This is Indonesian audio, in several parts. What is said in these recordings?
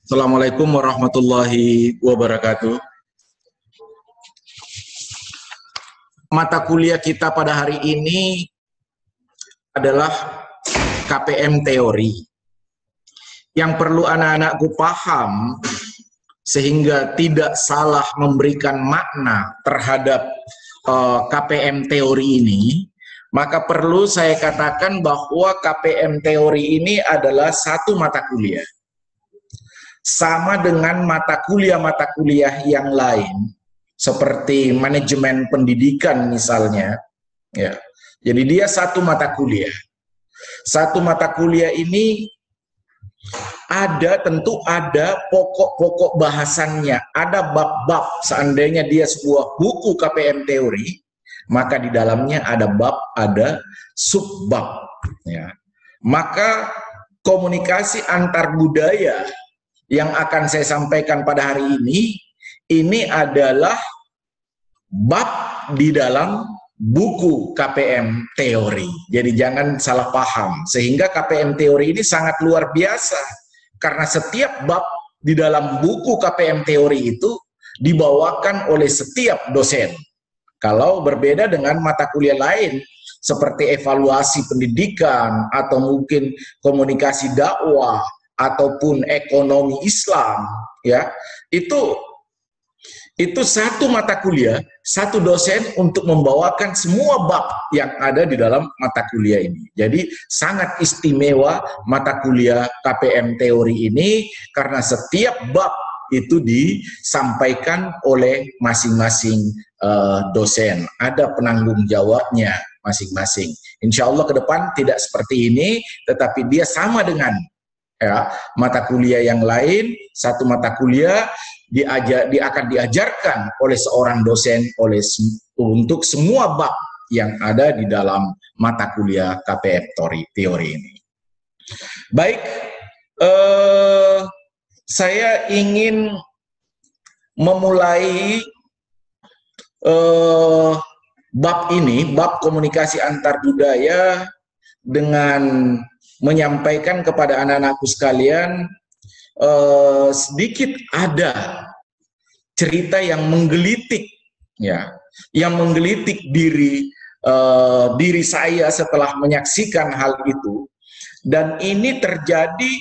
Assalamualaikum warahmatullahi wabarakatuh. Mata kuliah kita pada hari ini adalah KPM teori. Yang perlu anak-anakku paham sehingga tidak salah memberikan makna terhadap KPM teori ini, maka perlu saya katakan bahwa KPM teori ini adalah satu mata kuliah. Sama dengan mata kuliah yang lain, seperti manajemen pendidikan misalnya, ya. Jadi dia satu mata kuliah. Satu mata kuliah ini tentu ada pokok-pokok bahasannya, ada bab-bab. Seandainya dia sebuah buku KPM teori, maka di dalamnya ada bab, ada subbab, ya. Maka komunikasi antar budaya yang akan saya sampaikan pada hari ini adalah bab di dalam buku KPM teori. Jadi jangan salah paham. Sehingga KPM teori ini sangat luar biasa. Karena setiap bab di dalam buku KPM teori itu dibawakan oleh setiap dosen. Kalau berbeda dengan mata kuliah lain, seperti evaluasi pendidikan, atau mungkin komunikasi dakwah, ataupun ekonomi Islam, ya, itu satu mata kuliah, satu dosen untuk membawakan semua bab yang ada di dalam mata kuliah ini. Jadi sangat istimewa mata kuliah KPM teori ini karena setiap bab itu disampaikan oleh masing-masing dosen, ada penanggung jawabnya masing-masing. Insya Allah ke depan tidak seperti ini, tetapi dia sama dengan mata kuliah yang lain. Satu mata kuliah akan diajarkan oleh seorang dosen untuk semua bab yang ada di dalam mata kuliah KPM teori ini. Baik, saya ingin memulai bab ini, bab komunikasi antar budaya, dengan menyampaikan kepada anak-anakku sekalian sedikit ada cerita yang menggelitik, ya, yang menggelitik diri saya setelah menyaksikan hal itu. Dan ini terjadi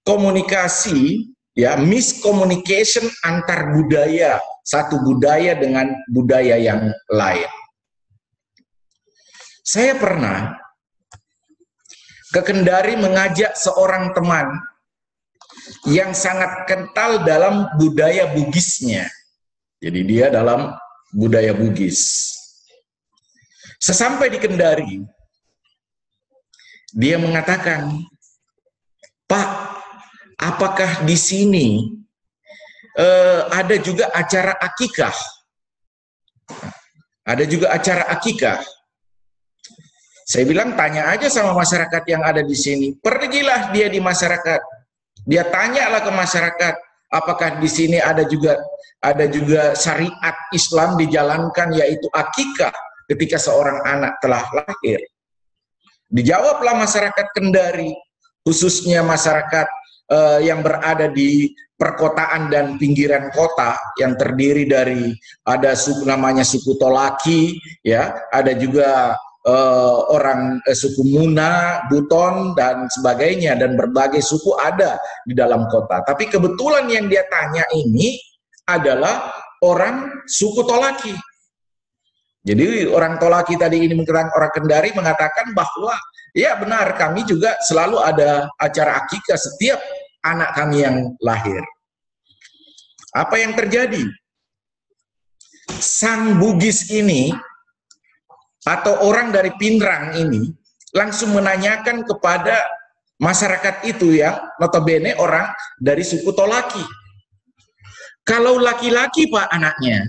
komunikasi, ya, miscommunication antar budaya, satu budaya dengan budaya yang lain. Saya pernah ke Kendari mengajak seorang teman yang sangat kental dalam budaya Bugisnya. Jadi dia dalam budaya Bugis. Sesampai di Kendari, dia mengatakan, "Pak, apakah di sini ada juga acara akikah? Ada juga acara akikah?" Saya bilang, tanya aja sama masyarakat yang ada di sini. Pergilah dia di masyarakat. Dia tanyalah ke masyarakat, apakah di sini ada juga syariat Islam dijalankan, yaitu akikah ketika seorang anak telah lahir. Dijawablah masyarakat Kendari, khususnya masyarakat yang berada di perkotaan dan pinggiran kota, yang terdiri dari ada suku namanya suku Tolaki, ya, ada juga orang suku Muna, Buton, dan sebagainya, dan berbagai suku ada di dalam kota. Tapi kebetulan yang dia tanya ini adalah orang suku Tolaki. Jadi orang Tolaki tadi ini, orang Kendari, mengatakan bahwa ya benar, kami juga selalu ada acara akikah setiap anak kami yang lahir. Apa yang terjadi? Sang Bugis ini atau orang dari Pindrang ini langsung menanyakan kepada masyarakat itu yang notabene orang dari suku Tolaki, kalau laki-laki Pak anaknya,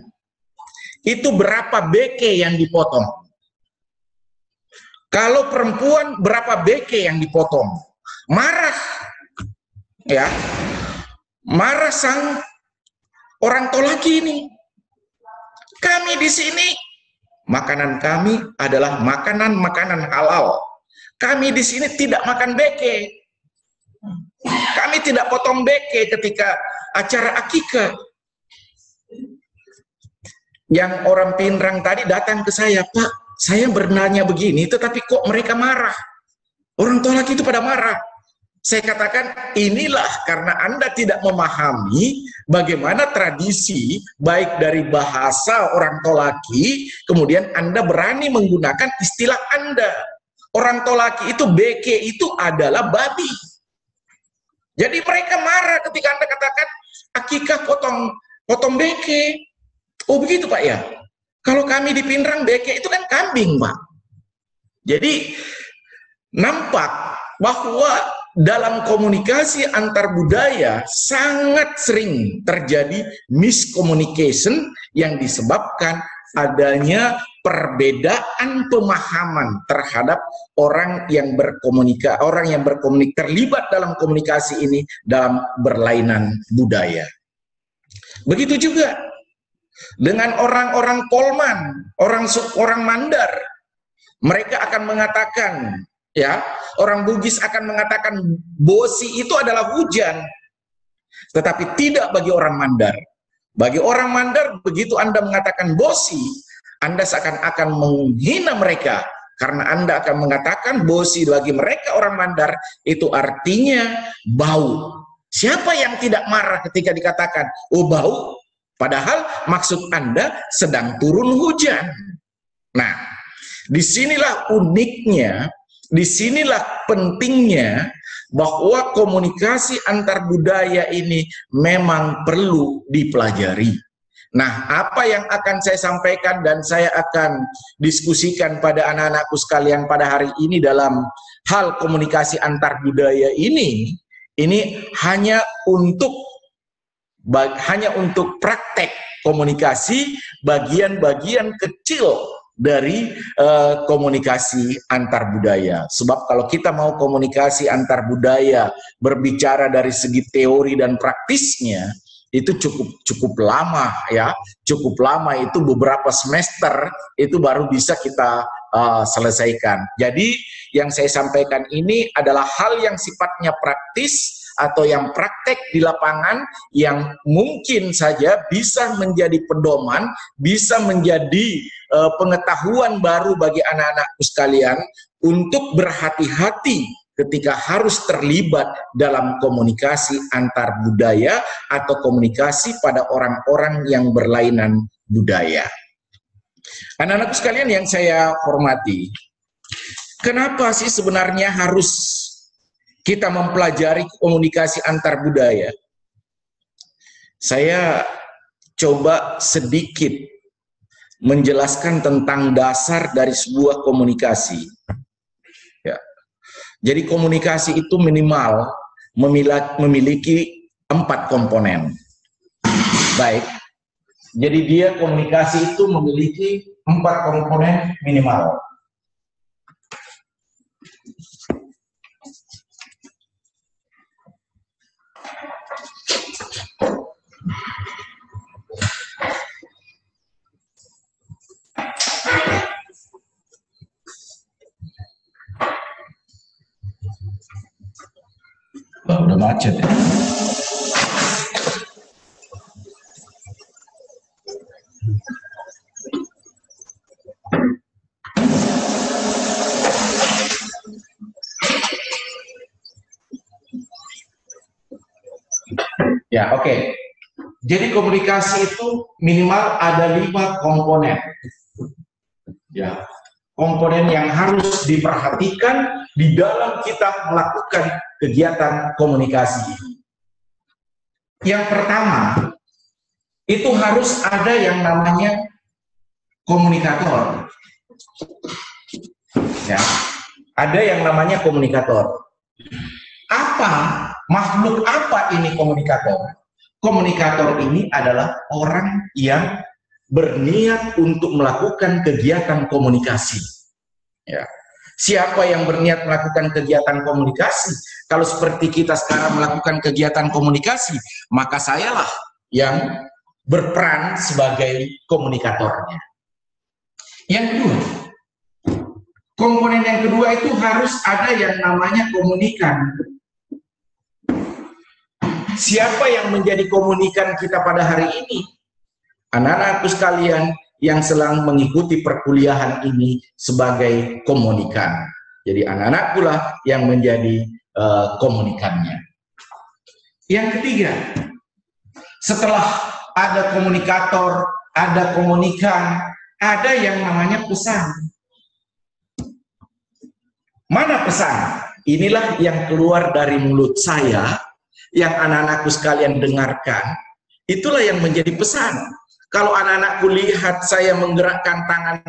itu berapa beke yang dipotong? Kalau perempuan berapa beke yang dipotong? Marah, ya, marah sang orang Tolaki ini. Kami di sini, makanan kami adalah makanan halal. Kami di sini tidak makan beke. Kami tidak potong beke ketika acara akikah. Yang orang Pinrang tadi datang ke saya, Pak, saya bernanya begini, tetapi kok mereka marah? Orang tolak itu pada marah. Saya katakan, inilah karena Anda tidak memahami bagaimana tradisi, baik dari bahasa orang Tolaki, kemudian Anda berani menggunakan istilah Anda. Orang Tolaki itu, beke itu adalah babi. Jadi mereka marah ketika Anda katakan, akikah potong beke. Oh begitu Pak ya? Kalau kami di Pinrang, beke itu kan kambing Pak. Jadi nampak bahwa dalam komunikasi antar budaya sangat sering terjadi miscommunication yang disebabkan adanya perbedaan pemahaman terhadap orang yang berkomunikasi, terlibat dalam komunikasi ini dalam berlainan budaya. Begitu juga dengan orang-orang Polman, orang Mandar, mereka akan mengatakan, ya, orang Bugis akan mengatakan bosi itu adalah hujan, tetapi tidak bagi orang Mandar. Bagi orang Mandar, begitu Anda mengatakan bosi, Anda seakan-akan menghina mereka, karena Anda akan mengatakan bosi bagi mereka orang Mandar itu artinya bau. Siapa yang tidak marah ketika dikatakan, oh bau? Padahal maksud Anda sedang turun hujan. Nah, disinilah uniknya, disinilah pentingnya bahwa komunikasi antar budaya ini memang perlu dipelajari. Nah, apa yang akan saya sampaikan dan saya akan diskusikan pada anak-anakku sekalian pada hari ini dalam hal komunikasi antar budaya ini hanya untuk praktek komunikasi bagian-bagian kecil dari komunikasi antar budaya. Sebab kalau kita mau komunikasi antar budaya berbicara dari segi teori dan praktisnya itu cukup lama ya, cukup lama, itu beberapa semester itu baru bisa kita selesaikan. Jadi yang saya sampaikan ini adalah hal yang sifatnya praktis atau yang praktek di lapangan yang mungkin saja bisa menjadi pedoman, bisa menjadi pengetahuan baru bagi anak-anakku sekalian untuk berhati-hati ketika harus terlibat dalam komunikasi antar budaya atau komunikasi pada orang-orang yang berlainan budaya. Anak-anakku sekalian yang saya hormati, kenapa sih sebenarnya harus kita mempelajari komunikasi antar budaya? Saya coba sedikit menjelaskan tentang dasar dari sebuah komunikasi. Ya. Jadi komunikasi itu minimal memiliki 4 komponen. Baik. Jadi dia komunikasi itu memiliki 4 komponen minimal. Oh, udah macet ya. Ya, oke. Jadi komunikasi itu minimal ada 5 komponen. Ya, komponen yang harus diperhatikan di dalam kita melakukan kegiatan komunikasi. Yang pertama, itu harus ada yang namanya komunikator. Ya, ada yang namanya komunikator. Makhluk apa ini komunikator? Komunikator ini adalah orang yang berniat untuk melakukan kegiatan komunikasi. Ya. Siapa yang berniat melakukan kegiatan komunikasi? Kalau seperti kita sekarang melakukan kegiatan komunikasi, maka sayalah yang berperan sebagai komunikatornya. Yang kedua, komponen yang kedua itu harus ada yang namanya komunikan. Siapa yang menjadi komunikan kita pada hari ini? Anak-anakku sekalian yang sedang mengikuti perkuliahan ini sebagai komunikan. Jadi anak-anakku lah yang menjadi komunikannya. Yang ketiga, setelah ada komunikator, ada komunikan, ada yang namanya pesan. Mana pesan? Inilah yang keluar dari mulut saya, yang anak-anakku sekalian dengarkan, itulah yang menjadi pesan. Kalau anak-anakku lihat saya menggerakkan tangan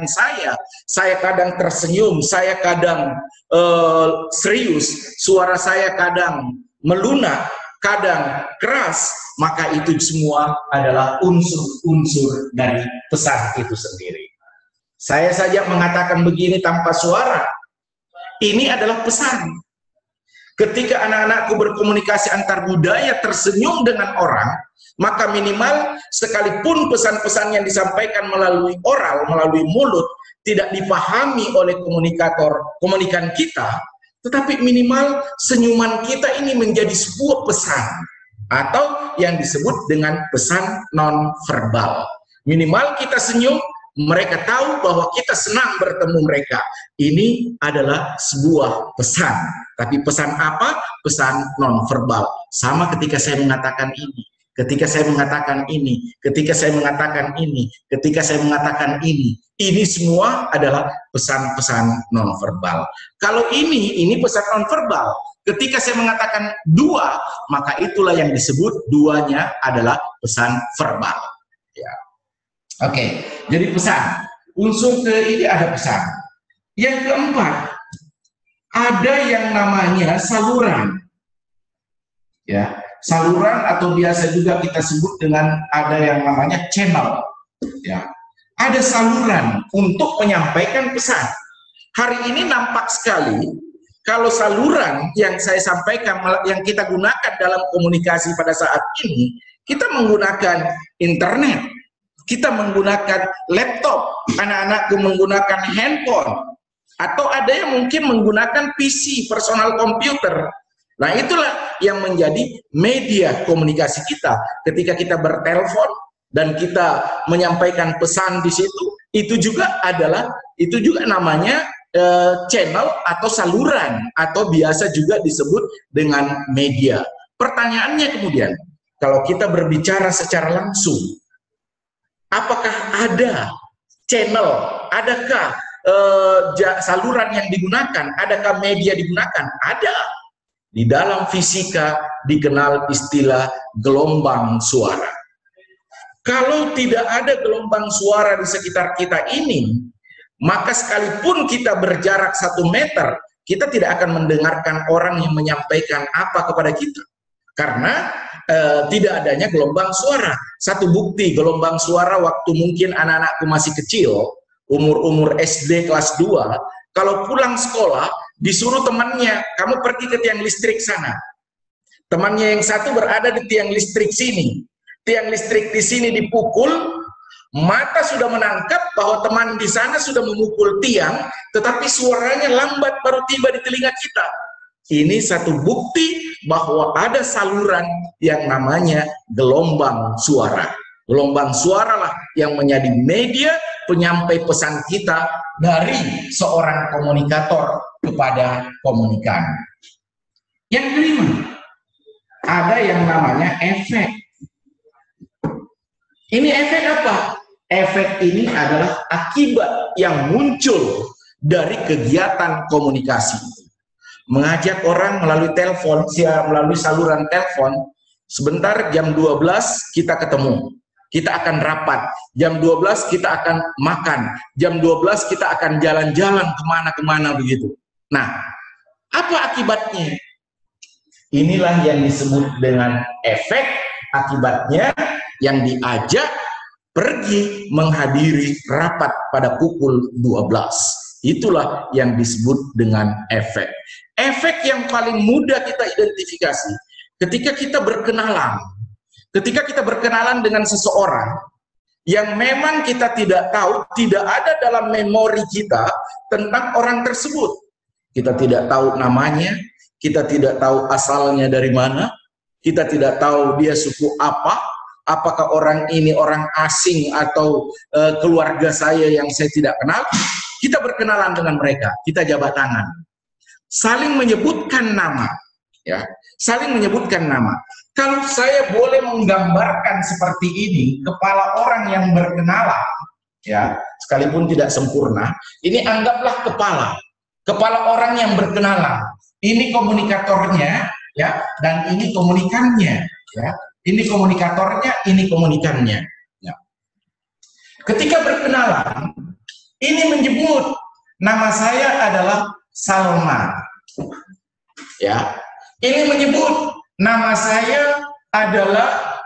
saya kadang tersenyum, saya kadang serius, suara saya kadang melunak, kadang keras, maka itu semua adalah unsur-unsur dari pesan itu sendiri. Saya saja mengatakan begini tanpa suara, ini adalah pesan. Ketika anak-anakku berkomunikasi antar budaya, tersenyum dengan orang, maka minimal sekalipun pesan-pesan yang disampaikan melalui oral, melalui mulut, tidak dipahami oleh komunikan kita, tetapi minimal senyuman kita ini menjadi sebuah pesan, atau yang disebut dengan pesan non-verbal. Minimal kita senyum, mereka tahu bahwa kita senang bertemu mereka. Ini adalah sebuah pesan. Tapi pesan apa? Pesan non-verbal. Sama ketika saya mengatakan ini, ketika saya mengatakan ini, ketika saya mengatakan ini, ketika saya mengatakan ini. Ini semua adalah pesan-pesan non-verbal. Kalau ini pesan non-verbal. Ketika saya mengatakan dua, maka itulah yang disebut duanya adalah pesan verbal. Ya. Oke, jadi pesan. Unsur ke ini ada pesan. Yang keempat, ada yang namanya saluran. Ya, saluran atau biasa juga kita sebut dengan ada yang namanya channel. Ya, ada saluran untuk menyampaikan pesan. Hari ini nampak sekali kalau saluran yang saya sampaikan, yang kita gunakan dalam komunikasi pada saat ini, kita menggunakan internet. Kita menggunakan laptop, anak-anakku menggunakan handphone, atau ada yang mungkin menggunakan PC, personal komputer. Nah, itulah yang menjadi media komunikasi kita. Ketika kita bertelepon dan kita menyampaikan pesan di situ, itu juga namanya channel atau saluran, atau biasa juga disebut dengan media. Pertanyaannya kemudian, kalau kita berbicara secara langsung, apakah ada channel, adakah saluran yang digunakan, adakah media digunakan? Ada. Di dalam fisika dikenal istilah gelombang suara. Kalau tidak ada gelombang suara di sekitar kita ini, maka sekalipun kita berjarak 1 meter, kita tidak akan mendengarkan orang yang menyampaikan apa kepada kita. Karena tidak adanya gelombang suara. Satu bukti gelombang suara waktu mungkin anak-anakku masih kecil, umur SD kelas 2, kalau pulang sekolah disuruh temannya, kamu pergi ke tiang listrik sana. Temannya yang satu berada di tiang listrik sini. Tiang listrik di sini dipukul, mata sudah menangkap bahwa teman di sana sudah memukul tiang, tetapi suaranya lambat baru tiba di telinga kita. Ini satu bukti bahwa ada saluran yang namanya gelombang suara. Gelombang suara lah yang menjadi media penyampai pesan kita dari seorang komunikator kepada komunikan. Yang kelima, ada yang namanya efek. Ini efek apa? Efek ini adalah akibat yang muncul dari kegiatan komunikasi. Mengajak orang melalui telepon, melalui saluran telepon, sebentar jam 12 kita ketemu, kita akan rapat, jam 12 kita akan makan, jam 12 kita akan jalan-jalan kemana-kemana begitu. Nah, apa akibatnya? Inilah yang disebut dengan efek. Akibatnya yang diajak pergi menghadiri rapat pada pukul 12. Itulah yang disebut dengan efek. Efek yang paling mudah kita identifikasi ketika kita berkenalan. Ketika kita berkenalan dengan seseorang yang memang kita tidak tahu, tidak ada dalam memori kita tentang orang tersebut. Kita tidak tahu namanya, kita tidak tahu asalnya dari mana, kita tidak tahu dia suku apa, apakah orang ini orang asing atau keluarga saya yang saya tidak kenal. Kita berkenalan dengan mereka, kita jabat tangan, saling menyebutkan nama, ya, saling menyebutkan nama. Kalau saya boleh menggambarkan seperti ini, kepala orang yang berkenalan, ya, sekalipun tidak sempurna, ini anggaplah kepala orang yang berkenalan. Ini komunikatornya, ya, dan ini komunikannya, ya. Ini komunikatornya, ini komunikannya. Ya. Ketika berkenalan, ini menyebut nama saya adalah Salma. Ya, ini menyebut nama saya adalah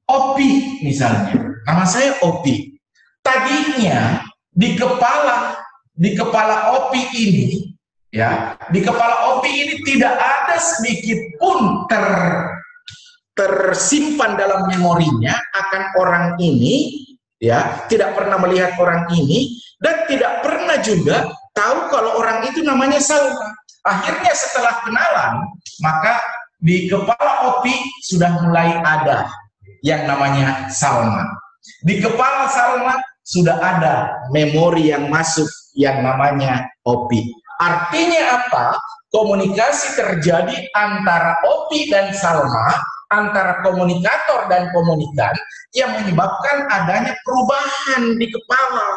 Opi misalnya. Nama saya Opi. Tadinya di kepala Opi ini, ya, di kepala Opi ini tidak ada sedikit pun tersimpan dalam memorinya akan orang ini, ya, tidak pernah melihat orang ini dan tidak pernah juga tahu kalau orang itu namanya Salma. Akhirnya setelah kenalan, maka di kepala Opi sudah mulai ada yang namanya Salma. Di kepala Salma sudah ada memori yang masuk yang namanya Opi. Artinya apa? Komunikasi terjadi antara Opi dan Salma, antara komunikator dan komunikan, yang menyebabkan adanya perubahan di kepala,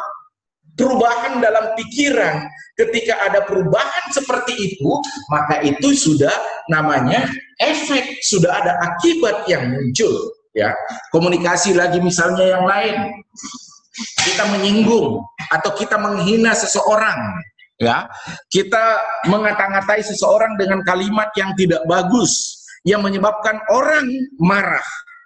perubahan dalam pikiran. Ketika ada perubahan seperti itu, maka itu sudah namanya efek, sudah ada akibat yang muncul, ya. Komunikasi lagi misalnya yang lain, kita menyinggung atau kita menghina seseorang, ya, kita mengata-ngatai seseorang dengan kalimat yang tidak bagus, yang menyebabkan orang marah.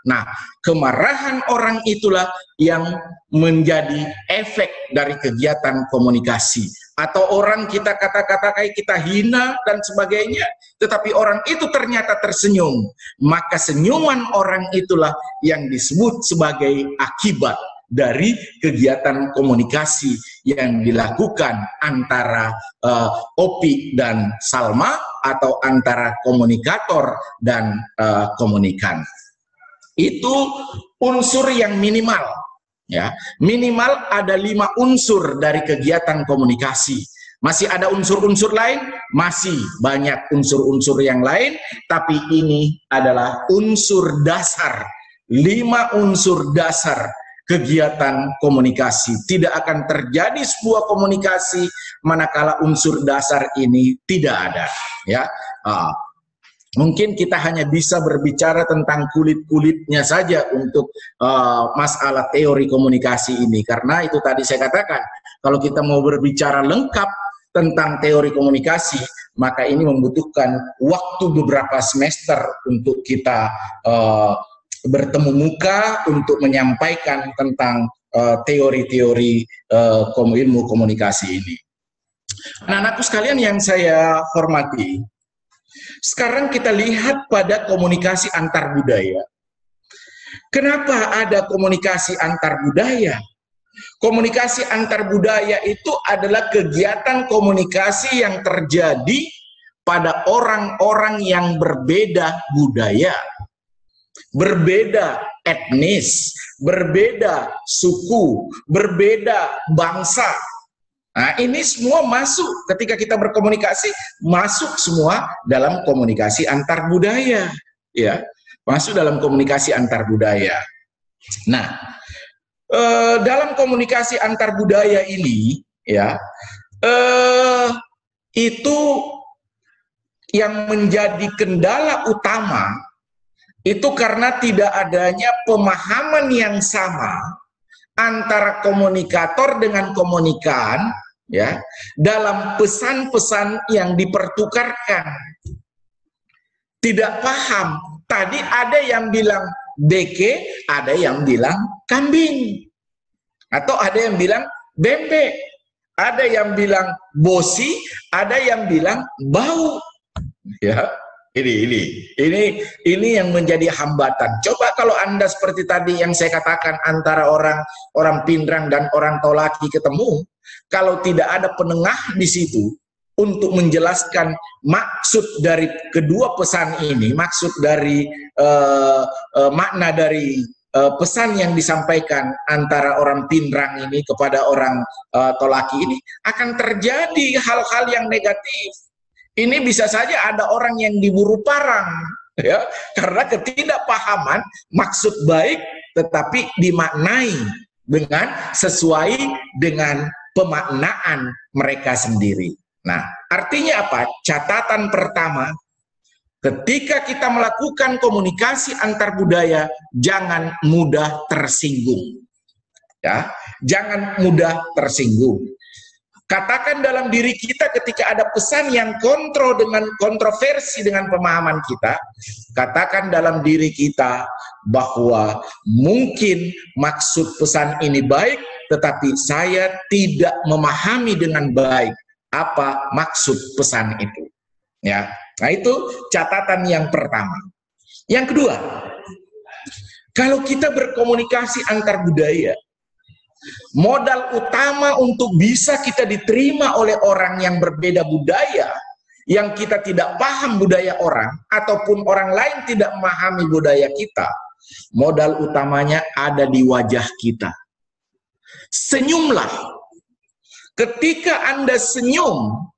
Nah, kemarahan orang itulah yang menjadi efek dari kegiatan komunikasi. Atau orang kita kata-kata kayak kita hina dan sebagainya, tetapi orang itu ternyata tersenyum. Maka senyuman orang itulah yang disebut sebagai akibat dari kegiatan komunikasi yang dilakukan antara Opi dan Salma, atau antara komunikator dan komunikan. Itu unsur yang minimal, ya. Minimal ada 5 unsur dari kegiatan komunikasi. Masih ada unsur-unsur lain, masih banyak unsur-unsur yang lain, tapi ini adalah unsur dasar, 5 unsur dasar kegiatan komunikasi. Tidak akan terjadi sebuah komunikasi manakala unsur dasar ini tidak ada, ya. Mungkin kita hanya bisa berbicara tentang kulit-kulitnya saja untuk masalah teori komunikasi ini, karena itu tadi saya katakan, kalau kita mau berbicara lengkap tentang teori komunikasi, maka ini membutuhkan waktu beberapa semester untuk kita bertemu muka untuk menyampaikan tentang teori-teori ilmu komunikasi ini. Anak-anakku sekalian yang saya hormati, sekarang kita lihat pada komunikasi antar budaya. Kenapa ada komunikasi antar budaya? Komunikasi antar budaya itu adalah kegiatan komunikasi yang terjadi pada orang-orang yang berbeda budaya, berbeda etnis, berbeda suku, berbeda bangsa. Nah, ini semua masuk ketika kita berkomunikasi, masuk semua dalam komunikasi antar budaya, ya, masuk dalam komunikasi antar budaya. Nah, dalam komunikasi antar budaya ini, ya, itu yang menjadi kendala utama itu karena tidak adanya pemahaman yang sama antara komunikator dengan komunikan, ya, dalam pesan-pesan yang dipertukarkan. Tidak paham. Tadi ada yang bilang beke, ada yang bilang kambing, atau ada yang bilang bebek, ada yang bilang bosi, ada yang bilang bau, ya. Ini yang menjadi hambatan. Coba kalau Anda seperti tadi yang saya katakan, antara orang Pindrang dan orang Tolaki ketemu, kalau tidak ada penengah di situ untuk menjelaskan maksud dari kedua pesan ini, maksud dari makna dari pesan yang disampaikan antara orang Pinrang ini kepada orang Tolaki ini, akan terjadi hal-hal yang negatif. Ini bisa saja ada orang yang diburu parang, ya, karena ketidakpahaman maksud baik tetapi dimaknai dengan sesuai dengan pemaknaan mereka sendiri. Nah, artinya apa? Catatan pertama, ketika kita melakukan komunikasi antar budaya, jangan mudah tersinggung. Ya, jangan mudah tersinggung. Katakan dalam diri kita ketika ada pesan yang kontroversi dengan pemahaman kita, katakan dalam diri kita bahwa mungkin maksud pesan ini baik, tetapi saya tidak memahami dengan baik apa maksud pesan itu. Ya, nah itu catatan yang pertama. Yang kedua, kalau kita berkomunikasi antar budaya, modal utama untuk bisa kita diterima oleh orang yang berbeda budaya, yang kita tidak paham budaya orang, ataupun orang lain tidak memahami budaya kita, modal utamanya ada di wajah kita. Senyumlah. Ketika Anda senyum,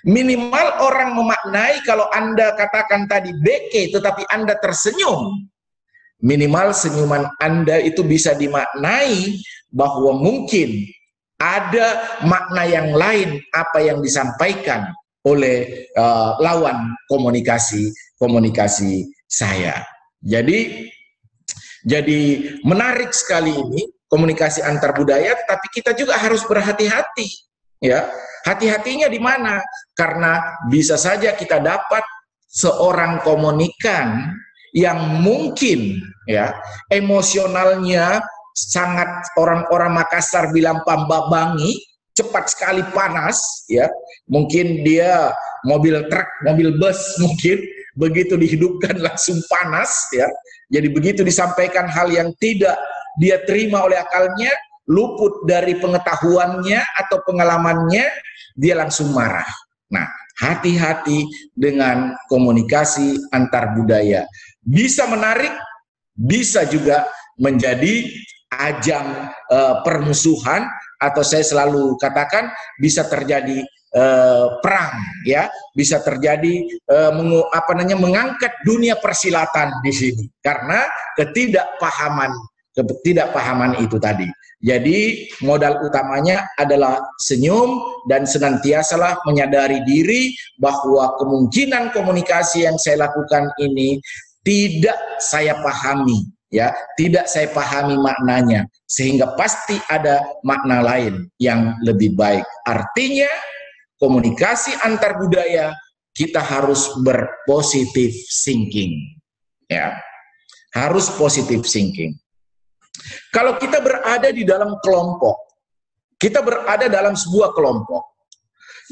minimal orang memaknai kalau Anda katakan tadi beke, tetapi Anda tersenyum, minimal senyuman Anda itu bisa dimaknai bahwa mungkin ada makna yang lain apa yang disampaikan oleh lawan komunikasi saya. Jadi menarik sekali ini komunikasi antar budaya, tapi kita juga harus berhati-hati, ya. Hati-hatinya di mana? Karena bisa saja kita dapat seorang komunikan yang mungkin, ya, emosionalnya sangat, orang-orang Makassar bilang pambabangi, cepat sekali panas, ya. Mungkin dia mobil truk, mobil bus, mungkin begitu dihidupkan langsung panas, ya. Jadi begitu disampaikan hal yang tidak dia terima oleh akalnya, luput dari pengetahuannya atau pengalamannya, dia langsung marah. Nah, hati-hati dengan komunikasi antar budaya. Bisa menarik, bisa juga menjadi ajang permusuhan, atau saya selalu katakan bisa terjadi perang, ya, bisa terjadi mengangkat dunia persilatan di sini karena ketidakpahaman itu tadi. Jadi modal utamanya adalah senyum dan senantiasalah menyadari diri bahwa kemungkinan komunikasi yang saya lakukan ini tidak saya pahami, ya, tidak saya pahami maknanya, sehingga pasti ada makna lain yang lebih baik. Artinya komunikasi antar budaya kita harus berpositif thinking, ya, harus positive thinking. Kalau kita berada di dalam kelompok, kita berada dalam sebuah kelompok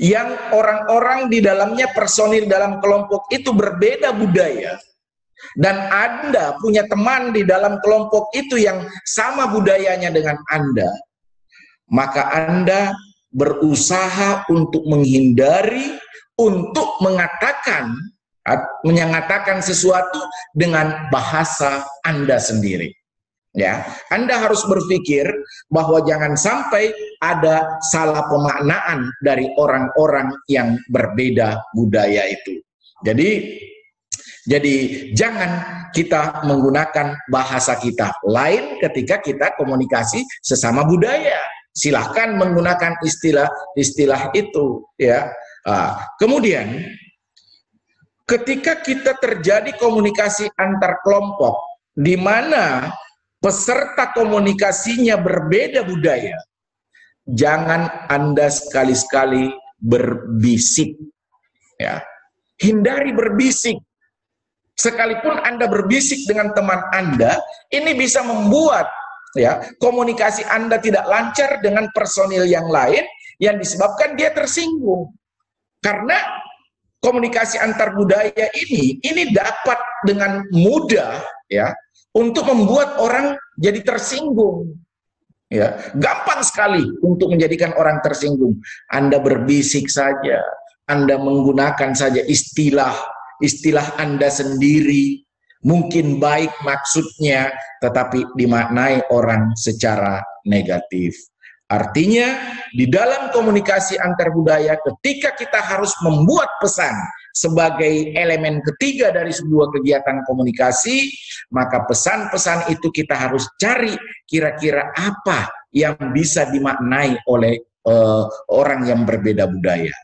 yang orang-orang di dalamnya, personil dalam kelompok itu berbeda budaya, dan Anda punya teman di dalam kelompok itu yang sama budayanya dengan Anda, maka Anda berusaha untuk menghindari untuk mengatakan sesuatu dengan bahasa Anda sendiri. Ya, Anda harus berpikir bahwa jangan sampai ada salah pemaknaan dari orang-orang yang berbeda budaya itu. Jadi jangan kita menggunakan bahasa kita lain ketika kita komunikasi sesama budaya. Silahkan menggunakan istilah-istilah itu, ya. Kemudian ketika kita terjadi komunikasi antar kelompok di mana peserta komunikasinya berbeda budaya, jangan Anda sekali-sekali berbisik, ya. Hindari berbisik. Sekalipun Anda berbisik dengan teman Anda, ini bisa membuat, ya, komunikasi Anda tidak lancar dengan personil yang lain, yang disebabkan dia tersinggung. Karena komunikasi antar budaya ini dapat dengan mudah, ya, untuk membuat orang jadi tersinggung. Ya, gampang sekali untuk menjadikan orang tersinggung. Anda berbisik saja, Anda menggunakan saja istilah Anda sendiri, mungkin baik maksudnya, tetapi dimaknai orang secara negatif. Artinya, di dalam komunikasi antar budaya, ketika kita harus membuat pesan sebagai elemen ketiga dari sebuah kegiatan komunikasi, maka pesan-pesan itu kita harus cari kira-kira apa yang bisa dimaknai oleh orang yang berbeda budaya.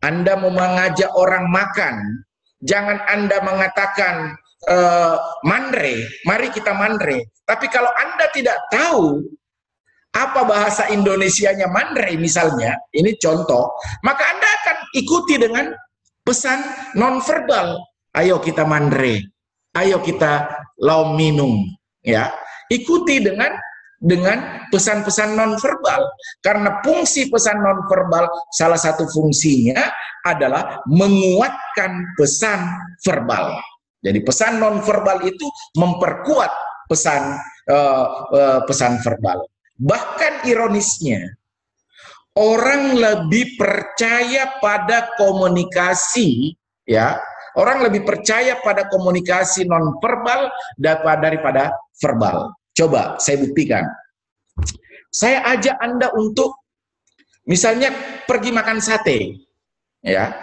Anda mau mengajak orang makan, jangan Anda mengatakan mandre, mari kita mandre. Tapi kalau Anda tidak tahu apa bahasa Indonesianya mandre misalnya, ini contoh, maka Anda akan ikuti dengan pesan nonverbal. Ayo kita mandre, ayo kita lau minum, ya. Ikuti dengan pesan-pesan nonverbal, karena fungsi pesan nonverbal salah satu fungsinya adalah menguatkan pesan verbal. Jadi pesan nonverbal itu memperkuat pesan verbal. Bahkan ironisnya, orang lebih percaya pada komunikasi, ya, orang lebih percaya pada komunikasi nonverbal daripada verbal. Coba saya buktikan. Saya ajak Anda untuk misalnya pergi makan sate, ya.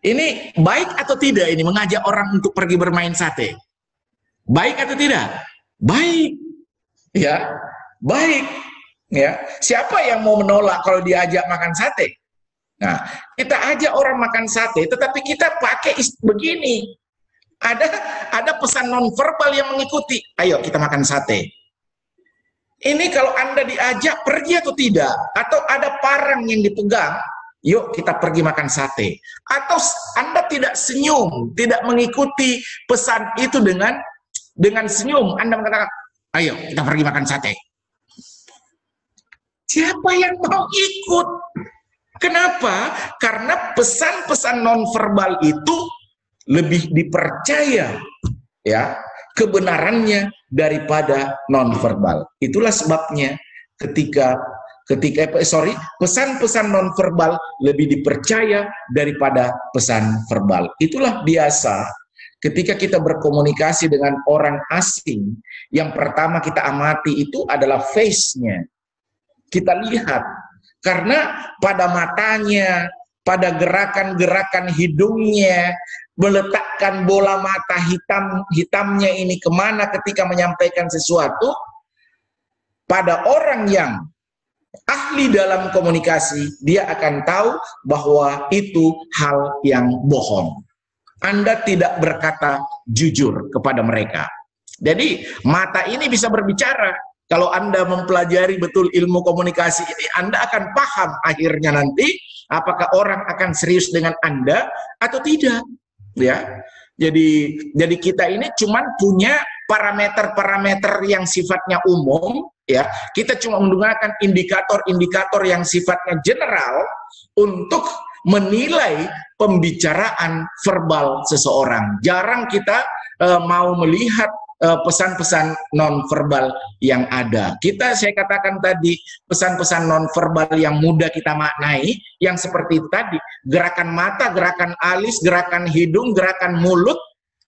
Ini baik atau tidak ini mengajak orang untuk pergi bermain sate? Baik atau tidak? Baik. Ya, baik. Ya. Siapa yang mau menolak kalau diajak makan sate? Nah, kita ajak orang makan sate, tetapi kita pakai begini. Ada pesan nonverbal yang mengikuti. Ayo kita makan sate. Ini kalau Anda diajak pergi atau tidak, atau ada parang yang dipegang, yuk kita pergi makan sate. Atau Anda tidak senyum, tidak mengikuti pesan itu dengan senyum, Anda mengatakan, ayo kita pergi makan sate. Siapa yang mau ikut? Kenapa? Karena pesan-pesan nonverbal itu lebih dipercaya, ya, kebenarannya daripada nonverbal. Itulah sebabnya pesan-pesan nonverbal lebih dipercaya daripada pesan verbal. Itulah biasa ketika kita berkomunikasi dengan orang asing, yang pertama kita amati itu adalah face-nya. Kita lihat, karena pada matanya, pada gerakan-gerakan hidungnya, meletakkan bola mata hitamnya ini kemana ketika menyampaikan sesuatu, pada orang yang ahli dalam komunikasi, dia akan tahu bahwa itu hal yang bohong. Anda tidak berkata jujur kepada mereka. Jadi mata ini bisa berbicara. Kalau Anda mempelajari betul ilmu komunikasi ini, Anda akan paham akhirnya nanti apakah orang akan serius dengan Anda atau tidak. Ya, jadi kita ini cuman punya parameter-parameter yang sifatnya umum, ya. Kita cuma menggunakan indikator-indikator yang sifatnya general untuk menilai pembicaraan verbal seseorang. Jarang kita mau melihat pesan-pesan nonverbal yang ada. Saya katakan tadi, pesan-pesan nonverbal yang mudah kita maknai, yang seperti tadi, gerakan mata, gerakan alis, gerakan hidung, gerakan mulut,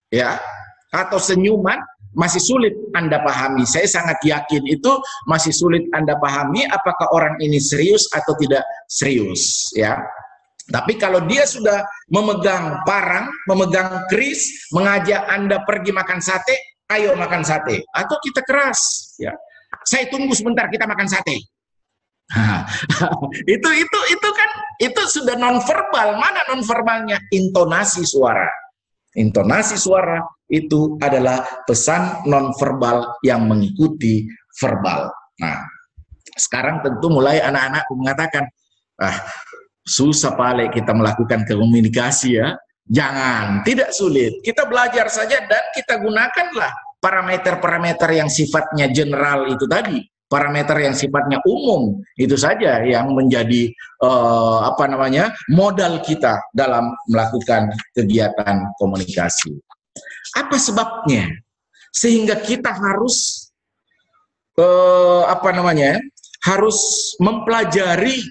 ya, atau senyuman, masih sulit Anda pahami. Saya sangat yakin itu masih sulit Anda pahami apakah orang ini serius atau tidak serius, ya. Tapi kalau dia sudah memegang parang, memegang keris, mengajak Anda pergi makan sate, ayo makan sate, atau kita keras, ya. Saya tunggu sebentar, kita makan sate. Itu kan itu sudah nonverbal. Mana nonverbalnya? Intonasi suara. Intonasi suara itu adalah pesan nonverbal yang mengikuti verbal. Nah, sekarang tentu mulai anak-anak mengatakan, susah Pak kita melakukan komunikasi, ya. Jangan, tidak sulit. Kita belajar saja dan kita gunakanlah parameter-parameter yang sifatnya general itu tadi, parameter yang sifatnya umum itu saja yang menjadi modal kita dalam melakukan kegiatan komunikasi. Apa sebabnya sehingga kita harus harus mempelajari,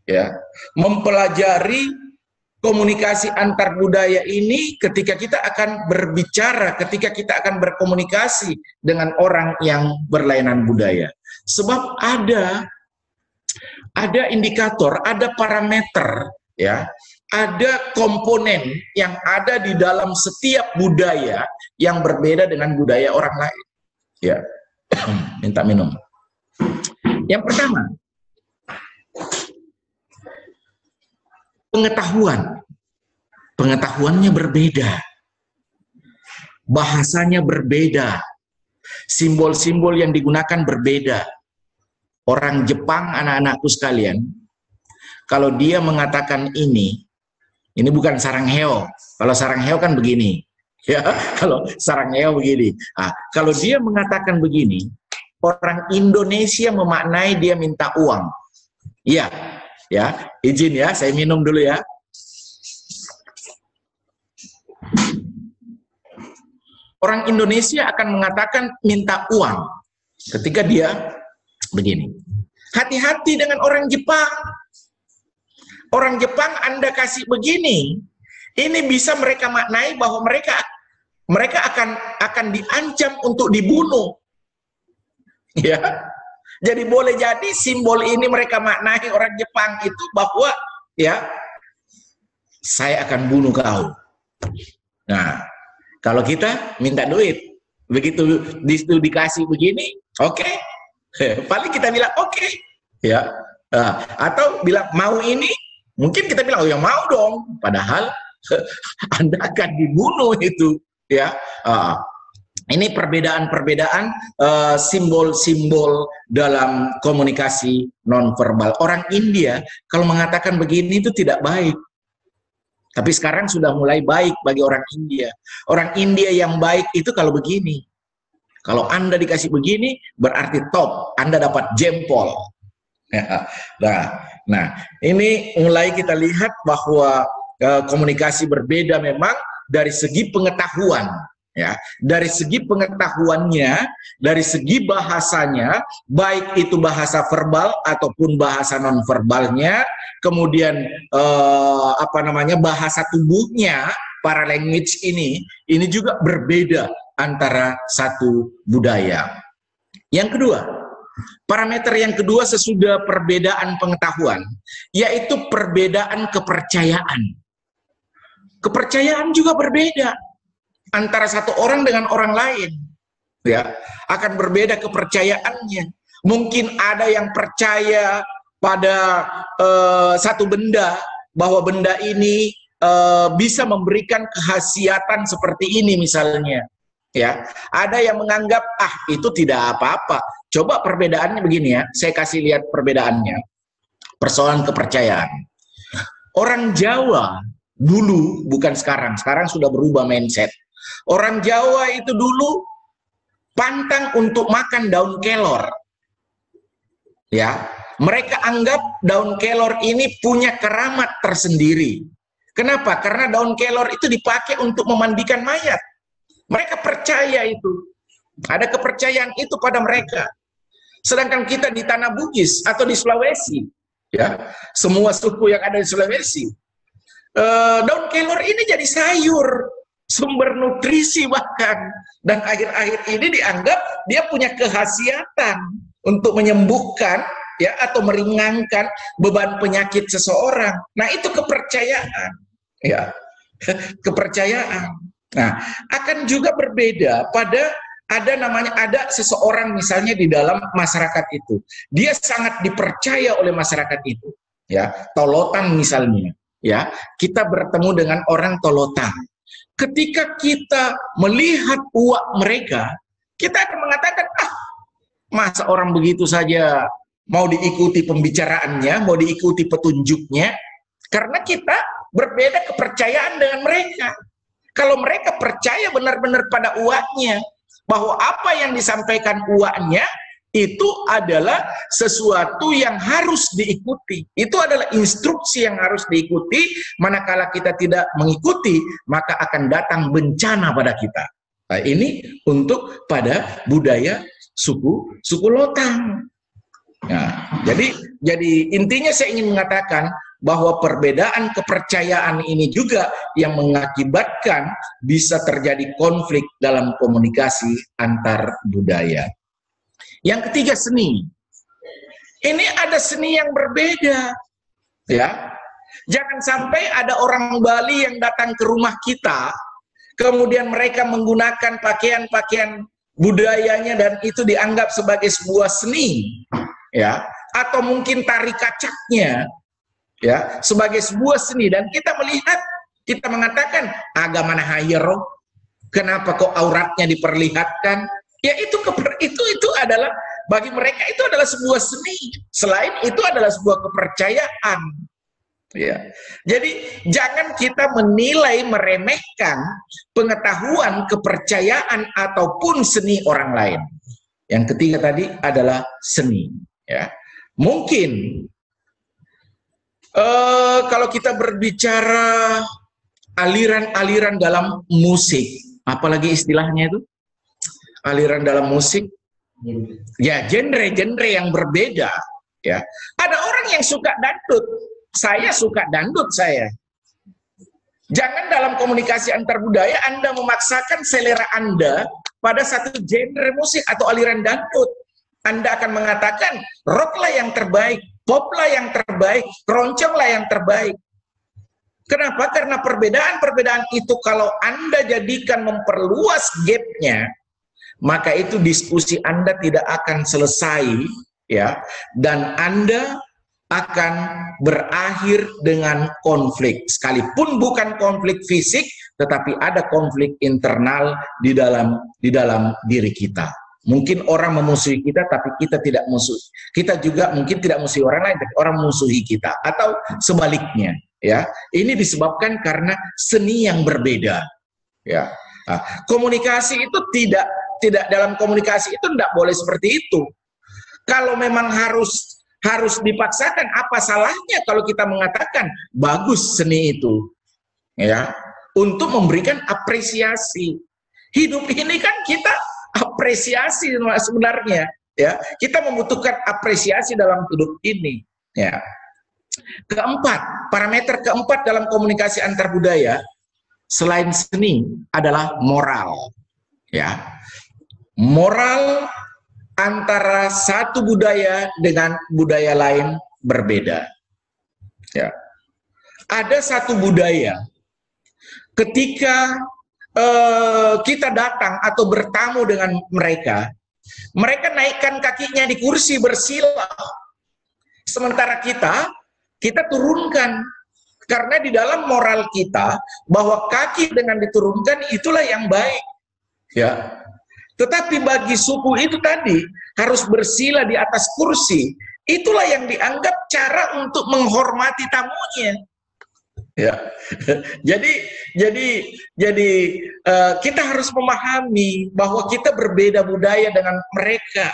ya, mempelajari komunikasi antar budaya ini ketika kita akan berbicara, ketika kita akan berkomunikasi dengan orang yang berlainan budaya. Sebab ada indikator, ada parameter, ya, ada komponen yang ada di dalam setiap budaya yang berbeda dengan budaya orang lain. Ya, minta minum. Yang pertama, pengetahuannya berbeda, bahasanya berbeda, simbol-simbol yang digunakan berbeda. Orang Jepang, anak-anakku sekalian, kalau dia mengatakan ini bukan sarangheo. Kalau sarangheo kan begini, ya. Kalau sarangheo begini. Nah, kalau dia mengatakan begini, orang Indonesia memaknai dia minta uang. Iya. Ya, izin ya, saya minum dulu ya. Orang Indonesia akan mengatakan minta uang ketika dia begini. Hati-hati dengan orang Jepang. Orang Jepang Anda kasih begini, ini bisa mereka maknai bahwa mereka akan diancam untuk dibunuh. Ya. Jadi boleh jadi simbol ini mereka maknai orang Jepang itu bahwa ya saya akan bunuh kau. Nah, kalau kita minta duit, begitu dikasih begini, oke. Paling kita bilang oke. Ya. Atau bilang mau ini, mungkin kita bilang oh ya mau dong, padahal Anda akan dibunuh itu, ya. Ini perbedaan-perbedaan simbol-simbol dalam komunikasi nonverbal. Orang India kalau mengatakan begini itu tidak baik. Tapi sekarang sudah mulai baik bagi orang India. Orang India yang baik itu kalau begini. Kalau Anda dikasih begini berarti top, Anda dapat jempol. Nah, ini mulai kita lihat bahwa komunikasi berbeda memang dari segi pengetahuan. Ya, dari segi pengetahuannya, dari segi bahasanya, baik itu bahasa verbal ataupun bahasa nonverbalnya, kemudian bahasa tubuhnya, para language ini juga berbeda antara satu budaya. Yang kedua, parameter yang kedua sesudah perbedaan pengetahuan, yaitu perbedaan kepercayaan. Kepercayaan juga berbeda antara satu orang dengan orang lain, ya, akan berbeda kepercayaannya. Mungkin ada yang percaya pada satu benda, bahwa benda ini bisa memberikan khasiatan seperti ini misalnya, ya. Ada yang menganggap itu tidak apa-apa. Coba perbedaannya begini ya, saya kasih lihat perbedaannya. Persoalan kepercayaan. Orang Jawa dulu, bukan sekarang sudah berubah mindset. Orang Jawa itu dulu pantang untuk makan daun kelor. Ya, mereka anggap daun kelor ini punya keramat tersendiri. Kenapa? Karena daun kelor itu dipakai untuk memandikan mayat. Mereka percaya itu. Ada kepercayaan itu pada mereka. Sedangkan kita di Tanah Bugis atau di Sulawesi, ya, semua suku yang ada di Sulawesi, daun kelor ini jadi sayur, sumber nutrisi bahkan, dan akhir-akhir ini dianggap dia punya kekhasiatan untuk menyembuhkan, ya, atau meringankan beban penyakit seseorang. Nah, itu kepercayaan, ya. Kepercayaan. Nah, akan juga berbeda pada ada seseorang misalnya di dalam masyarakat itu, dia sangat dipercaya oleh masyarakat itu, ya. Tolotan misalnya, ya, kita bertemu dengan orang Tolotan. Ketika kita melihat uak mereka, kita akan mengatakan, masa orang begitu saja mau diikuti pembicaraannya, mau diikuti petunjuknya, karena kita berbeda kepercayaan dengan mereka. Kalau mereka percaya benar-benar pada uaknya, bahwa apa yang disampaikan uaknya itu adalah sesuatu yang harus diikuti. Itu adalah instruksi yang harus diikuti. Manakala kita tidak mengikuti, maka akan datang bencana pada kita. Nah, ini untuk pada budaya suku Lotang. Nah, jadi intinya saya ingin mengatakan bahwa perbedaan kepercayaan ini juga yang mengakibatkan bisa terjadi konflik dalam komunikasi antar budaya. Yang ketiga, seni. Ini ada seni yang berbeda, ya. Jangan sampai ada orang Bali yang datang ke rumah kita, kemudian mereka menggunakan pakaian-pakaian budayanya dan itu dianggap sebagai sebuah seni, ya, atau mungkin tari kacaknya, ya, sebagai sebuah seni, dan kita melihat, kita mengatakan agama mana hayero, kenapa kok auratnya diperlihatkan? Ya itu adalah bagi mereka itu adalah sebuah seni. Selain itu adalah sebuah kepercayaan. Ya. Jadi jangan kita menilai meremehkan pengetahuan, kepercayaan ataupun seni orang lain. Yang ketiga tadi adalah seni. Ya. Mungkin kalau kita berbicara aliran-aliran dalam musik, apalagi istilahnya itu aliran dalam musik, ya genre-genre yang berbeda. Ya, ada orang yang suka dangdut. Saya suka dangdut saya. Jangan dalam komunikasi antar budaya Anda memaksakan selera Anda pada satu genre musik atau aliran dangdut. Anda akan mengatakan rocklah yang terbaik, poplah yang terbaik, keronconglah yang terbaik. Kenapa? Karena perbedaan-perbedaan itu kalau Anda jadikan memperluas gapnya, maka itu diskusi Anda tidak akan selesai, ya, dan Anda akan berakhir dengan konflik, sekalipun bukan konflik fisik, tetapi ada konflik internal di dalam diri kita. Mungkin orang memusuhi kita, tapi kita tidak musuh. Kita juga mungkin tidak musuhi orang lain, tapi orang memusuhi kita, atau sebaliknya. Ya, ini disebabkan karena seni yang berbeda. Ya, nah, komunikasi itu tidak dalam komunikasi itu tidak boleh seperti itu. Kalau memang harus dipaksakan, apa salahnya kalau kita mengatakan bagus seni itu, ya, untuk memberikan apresiasi. Hidup ini kan kita apresiasi sebenarnya, ya, kita membutuhkan apresiasi dalam hidup ini, ya. Keempat, parameter keempat dalam komunikasi antar budaya selain seni adalah moral, ya. Moral antara satu budaya dengan budaya lain berbeda. Ya. Ada satu budaya, ketika kita datang atau bertamu dengan mereka, mereka naikkan kakinya di kursi bersila. Sementara kita turunkan. Karena di dalam moral kita, bahwa kaki dengan diturunkan itulah yang baik. Ya. Tetapi bagi suku itu tadi harus bersila di atas kursi, itulah yang dianggap cara untuk menghormati tamunya. Ya, jadi kita harus memahami bahwa kita berbeda budaya dengan mereka.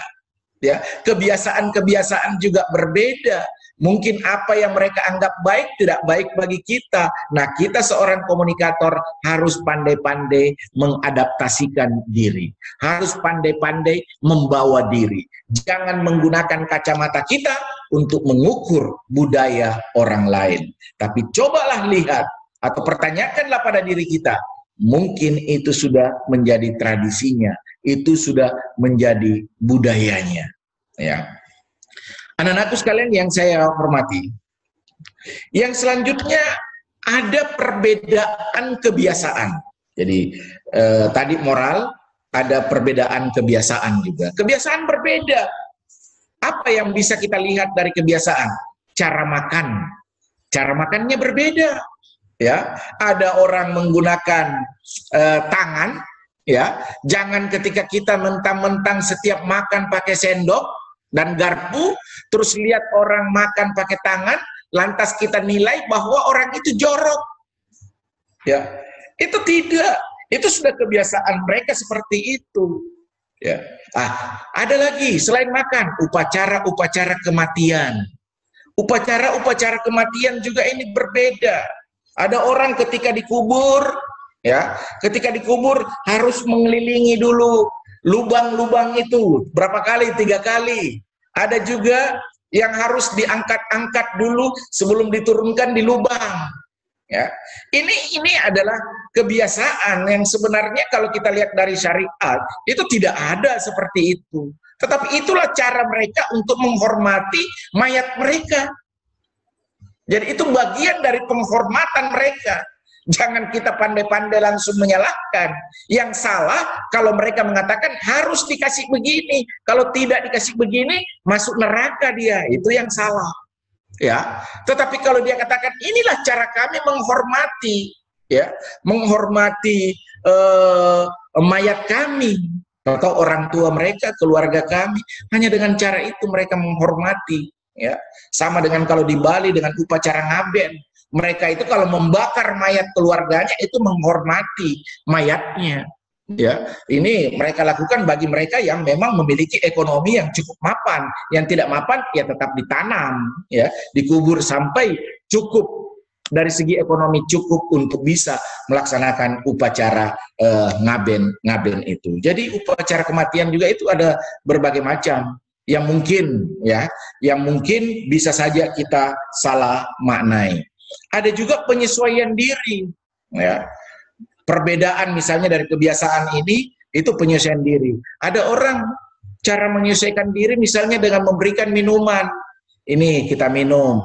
Ya, kebiasaan-kebiasaan juga berbeda. Mungkin apa yang mereka anggap baik tidak baik bagi kita. Nah, kita seorang komunikator harus pandai-pandai mengadaptasikan diri. Harus pandai-pandai membawa diri. Jangan menggunakan kacamata kita untuk mengukur budaya orang lain. Tapi cobalah lihat atau pertanyakanlah pada diri kita. Mungkin itu sudah menjadi tradisinya. Itu sudah menjadi budayanya. Ya. Anak-anakku sekalian yang saya hormati, yang selanjutnya ada perbedaan kebiasaan. Jadi tadi moral, ada perbedaan kebiasaan juga. Kebiasaan berbeda. Apa yang bisa kita lihat dari kebiasaan? Cara makan. Cara makannya berbeda. Ya, ada orang menggunakan tangan. Ya, jangan ketika kita mentang-mentang setiap makan pakai sendok dan garpu, terus lihat orang makan pakai tangan, lantas kita nilai bahwa orang itu jorok. Ya, itu tidak. Itu sudah kebiasaan mereka seperti itu. Ya. Ada lagi selain makan, upacara-upacara kematian. Upacara-upacara kematian juga ini berbeda. Ada orang ketika dikubur, ya, ketika dikubur harus mengelilingi dulu lubang-lubang itu berapa kali? 3 kali. Ada juga yang harus diangkat-angkat dulu sebelum diturunkan di lubang. Ya, ini adalah kebiasaan yang sebenarnya kalau kita lihat dari syariat itu tidak ada seperti itu. Tetapi itulah cara mereka untuk menghormati mayat mereka. Jadi itu bagian dari penghormatan mereka. Jangan kita pandai-pandai langsung menyalahkan. Yang salah kalau mereka mengatakan harus dikasih begini, kalau tidak dikasih begini masuk neraka dia. Itu yang salah. Ya. Tetapi kalau dia katakan inilah cara kami menghormati, ya, menghormati mayat kami atau orang tua mereka, keluarga kami, hanya dengan cara itu mereka menghormati. Ya, sama dengan kalau di Bali dengan upacara ngaben. Mereka itu kalau membakar mayat keluarganya itu menghormati mayatnya. Ya, ini mereka lakukan bagi mereka yang memang memiliki ekonomi yang cukup mapan. Yang tidak mapan ya tetap ditanam, ya, dikubur sampai cukup dari segi ekonomi cukup untuk bisa melaksanakan upacara ngaben itu. Jadi upacara kematian juga itu ada berbagai macam yang mungkin bisa saja kita salah maknai. Ada juga penyesuaian diri, ya. Perbedaan misalnya dari kebiasaan ini, itu penyesuaian diri. Ada orang cara menyesuaikan diri misalnya dengan memberikan minuman. Ini kita minum.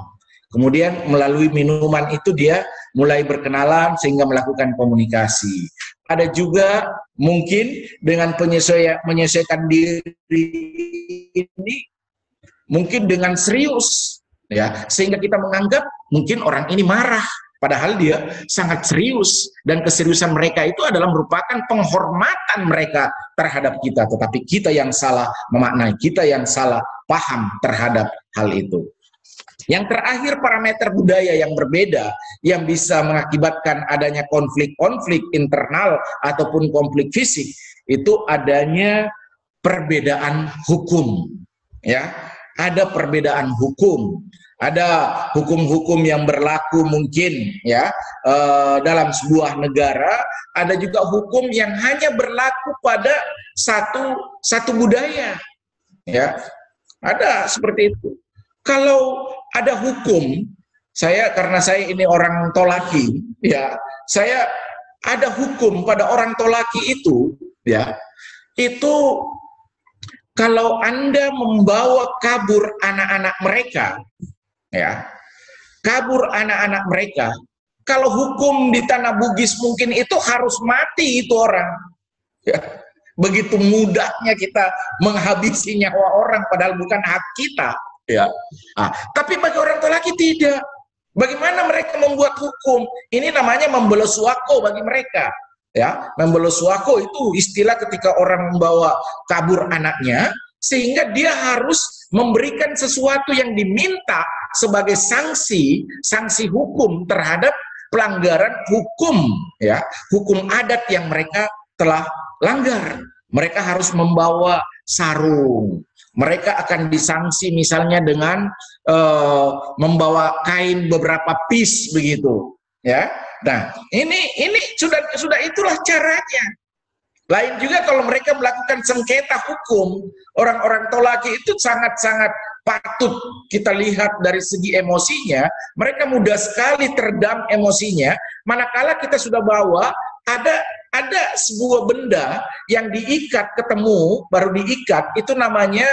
Kemudian melalui minuman itu dia mulai berkenalan sehingga melakukan komunikasi. Ada juga mungkin dengan menyesuaikan diri ini mungkin dengan serius, ya, sehingga kita menganggap mungkin orang ini marah, padahal dia sangat serius, dan keseriusan mereka itu adalah merupakan penghormatan mereka terhadap kita, tetapi kita yang salah memaknai, kita yang salah paham terhadap hal itu. Yang terakhir, parameter budaya yang berbeda yang bisa mengakibatkan adanya konflik-konflik internal ataupun konflik fisik, itu adanya perbedaan hukum, ya. Ada perbedaan hukum, ada hukum-hukum yang berlaku mungkin, ya, dalam sebuah negara, ada juga hukum yang hanya berlaku pada satu budaya, ya, ada seperti itu. Kalau ada hukum, karena saya ini orang Tolaki, ya, saya ada hukum pada orang Tolaki itu, ya, itu kalau Anda membawa kabur anak-anak mereka, ya, kabur anak-anak mereka, kalau hukum di tanah Bugis mungkin itu harus mati itu orang. Ya, begitu mudahnya kita menghabisi nyawa orang padahal bukan hak kita. Ya. Tapi bagi orang Tolaki tidak. Bagaimana mereka membuat hukum? Ini namanya membelos wako bagi mereka. Ya, membelos wako itu istilah ketika orang membawa kabur anaknya, sehingga dia harus memberikan sesuatu yang diminta sebagai sanksi hukum terhadap pelanggaran hukum, ya, hukum adat yang mereka telah langgar. Mereka harus membawa sarung. Mereka akan disanksi misalnya dengan membawa kain beberapa piece begitu, ya. Nah, ini sudah itulah caranya. Lain juga kalau mereka melakukan sengketa hukum, orang-orang Tolaki itu sangat-sangat patut kita lihat dari segi emosinya. Mereka mudah sekali teredam emosinya. Manakala kita sudah bawa ada sebuah benda yang diikat, ketemu baru diikat, itu namanya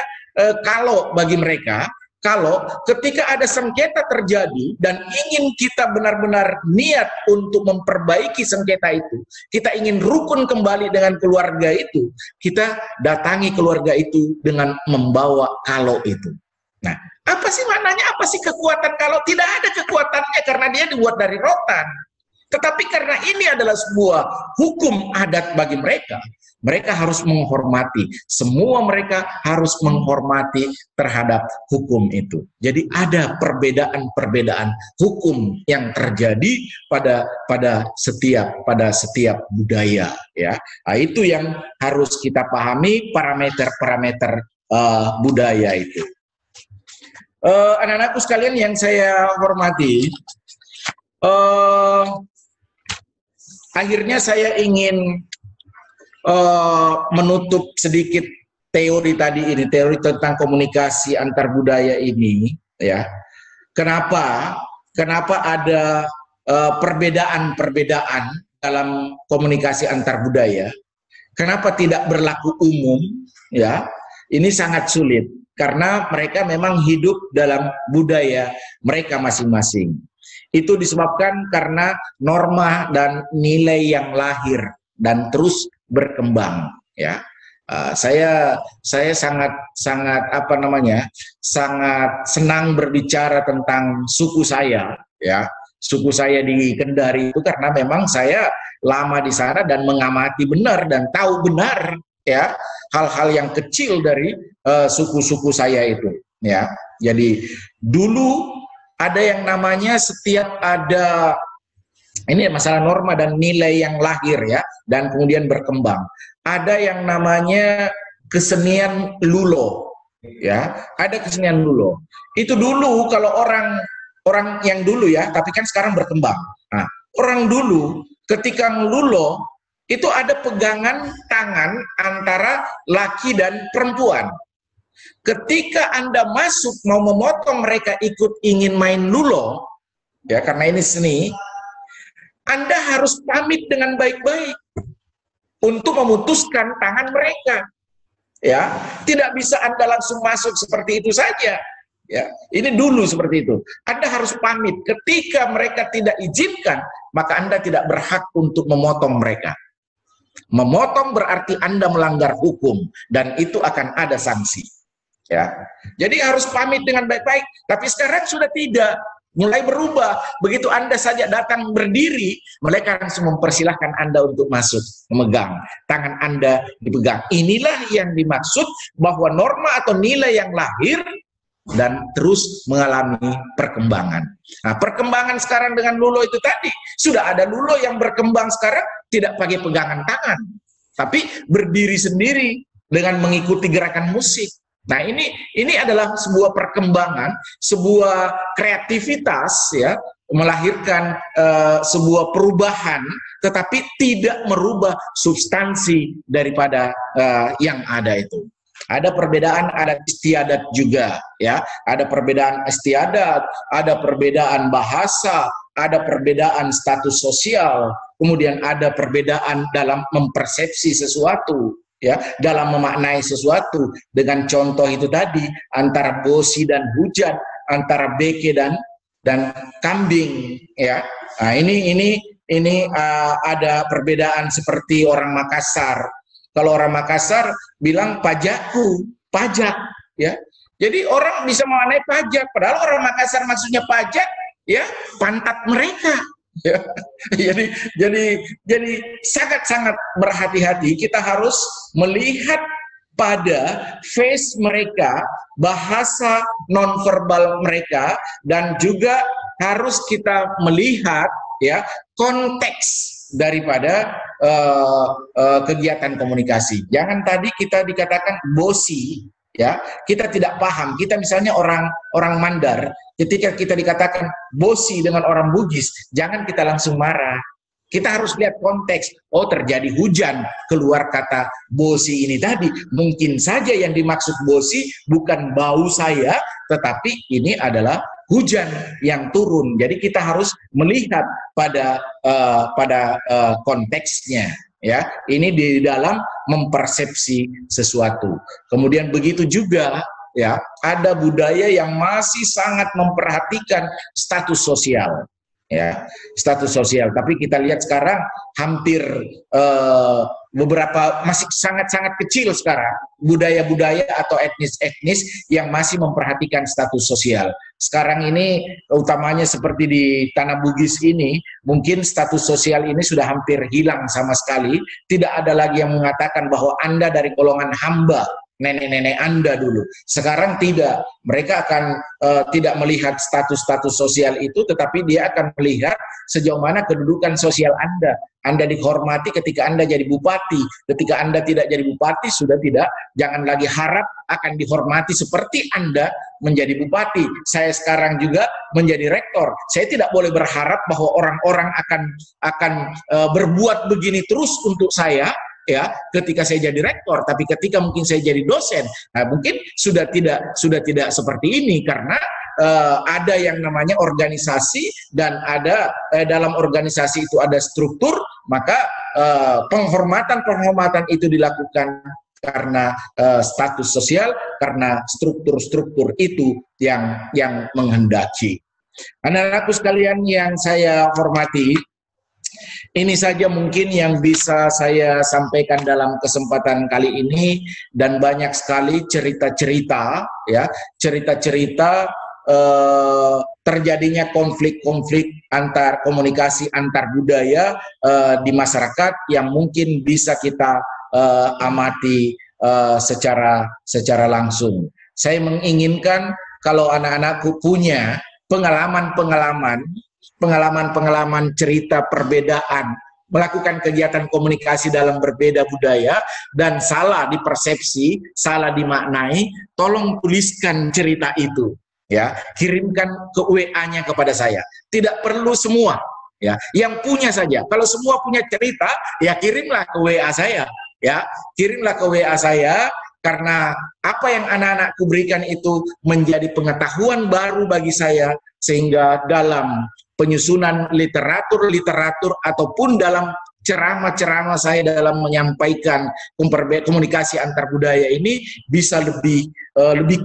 kalau bagi mereka. Kalau ketika ada sengketa terjadi dan ingin kita benar-benar niat untuk memperbaiki sengketa itu, kita ingin rukun kembali dengan keluarga itu, kita datangi keluarga itu dengan membawa kalau itu. Nah, apa sih maknanya? Apa sih kekuatan kalau? Tidak ada kekuatannya karena dia dibuat dari rotan. Tetapi karena ini adalah sebuah hukum adat bagi mereka, mereka harus menghormati. Semua mereka harus menghormati terhadap hukum itu. Jadi ada perbedaan-perbedaan hukum yang terjadi pada setiap budaya, ya. Nah, itu yang harus kita pahami, parameter-parameter budaya itu. Anak-anakku sekalian yang saya hormati, akhirnya saya ingin menutup sedikit teori tadi ini, teori tentang komunikasi antar budaya ini, ya. Kenapa ada perbedaan-perbedaan dalam komunikasi antar budaya? Kenapa tidak berlaku umum? Ya, ini sangat sulit karena mereka memang hidup dalam budaya mereka masing-masing. Itu disebabkan karena norma dan nilai yang lahir dan terus berkembang. Ya, saya sangat sangat senang berbicara tentang suku saya. Ya, suku saya di Kendari itu karena memang saya lama di sana dan mengamati benar dan tahu benar ya hal-hal yang kecil dari suku-suku saya itu. Ya, jadi dulu ada yang namanya setiap ada ini masalah norma dan nilai yang lahir ya dan kemudian berkembang. Ada yang namanya kesenian lulo ya, ada kesenian lulo. Itu dulu kalau orang yang dulu ya, tapi kan sekarang berkembang. Nah, orang dulu ketika melulo itu ada pegangan tangan antara laki dan perempuan. Ketika Anda masuk mau memotong mereka ikut ingin main lulo, ya karena ini seni, Anda harus pamit dengan baik-baik untuk memutuskan tangan mereka. Ya, tidak bisa Anda langsung masuk seperti itu saja. Ya, ini dulu seperti itu. Anda harus pamit. Ketika mereka tidak izinkan, maka Anda tidak berhak untuk memotong mereka. Memotong berarti Anda melanggar hukum dan itu akan ada sanksi. Ya, jadi harus pamit dengan baik-baik. Tapi sekarang sudah tidak. Mulai berubah. Begitu Anda saja datang berdiri, mereka langsung mempersilahkan Anda untuk masuk, memegang. Tangan Anda dipegang. Inilah yang dimaksud bahwa norma atau nilai yang lahir dan terus mengalami perkembangan. Nah, perkembangan sekarang dengan lulo itu tadi, sudah ada lulo yang berkembang sekarang tidak pakai pegangan tangan, tapi berdiri sendiri dengan mengikuti gerakan musik. Nah, ini adalah sebuah perkembangan, sebuah kreativitas ya, melahirkan sebuah perubahan, tetapi tidak merubah substansi daripada yang ada itu. Ada perbedaan adat istiadat juga ya, ada perbedaan istiadat, ada perbedaan bahasa, ada perbedaan status sosial, kemudian ada perbedaan dalam mempersepsi sesuatu ya, dalam memaknai sesuatu. Dengan contoh itu tadi antara bosi dan hujan, antara beke dan kambing ya. Nah, ini ada perbedaan seperti orang Makassar. Kalau orang Makassar bilang pajakku, pajak ya. Jadi orang bisa memaknai pajak, padahal orang Makassar maksudnya pajak ya, pantat mereka. Ya. Jadi sangat-sangat berhati-hati. Kita harus melihat pada face mereka, bahasa nonverbal mereka, dan juga harus kita melihat ya konteks daripada kegiatan komunikasi. Jangan tadi kita dikatakan bosi ya, kita tidak paham. Kita misalnya orang Mandar, ketika kita dikatakan bosi dengan orang Bugis, jangan kita langsung marah. Kita harus lihat konteks. Oh, terjadi hujan, keluar kata bosi ini tadi. Mungkin saja yang dimaksud bosi bukan bau saya, tetapi ini adalah hujan yang turun. Jadi kita harus melihat pada konteksnya ya. Ini di dalam mempersepsi sesuatu. Kemudian begitu juga ya, ada budaya yang masih sangat memperhatikan status sosial ya, status sosial. Tapi kita lihat sekarang hampir beberapa masih sangat-sangat kecil sekarang budaya-budaya atau etnis-etnis yang masih memperhatikan status sosial. Sekarang ini utamanya seperti di Tanah Bugis ini, mungkin status sosial ini sudah hampir hilang sama sekali. Tidak ada lagi yang mengatakan bahwa Anda dari golongan hamba, nenek-nenek Anda dulu. Sekarang tidak. Mereka akan tidak melihat status-status sosial itu, tetapi dia akan melihat sejauh mana kedudukan sosial Anda. Anda dihormati ketika Anda jadi bupati. Ketika Anda tidak jadi bupati, sudah tidak. Jangan lagi harap akan dihormati seperti Anda menjadi bupati. Saya sekarang juga menjadi rektor. Saya tidak boleh berharap bahwa orang-orang akan berbuat begini terus untuk saya, ya ketika saya jadi rektor, tapi ketika mungkin saya jadi dosen, nah mungkin sudah tidak seperti ini karena ada yang namanya organisasi dan ada dalam organisasi itu ada struktur, maka penghormatan itu dilakukan karena status sosial, karena struktur-struktur itu yang menghendaki. Anak-anakku sekalian yang saya hormati, ini saja mungkin yang bisa saya sampaikan dalam kesempatan kali ini, dan banyak sekali cerita-cerita ya, cerita-cerita terjadinya konflik-konflik antar komunikasi antar budaya di masyarakat yang mungkin bisa kita amati secara langsung. Saya menginginkan kalau anak-anakku punya pengalaman cerita perbedaan, melakukan kegiatan komunikasi dalam berbeda budaya dan salah dipersepsi, salah dimaknai, tolong tuliskan cerita itu, ya, kirimkan ke WA-nya kepada saya. Tidak perlu semua, ya, yang punya saja. Kalau semua punya cerita, ya kirimlah ke WA saya, ya, kirimlah ke WA saya. Karena apa yang anak-anakku berikan itu menjadi pengetahuan baru bagi saya, sehingga dalam penyusunan literatur ataupun dalam ceramah-ceramah saya dalam menyampaikan komunikasi antar budaya ini bisa lebih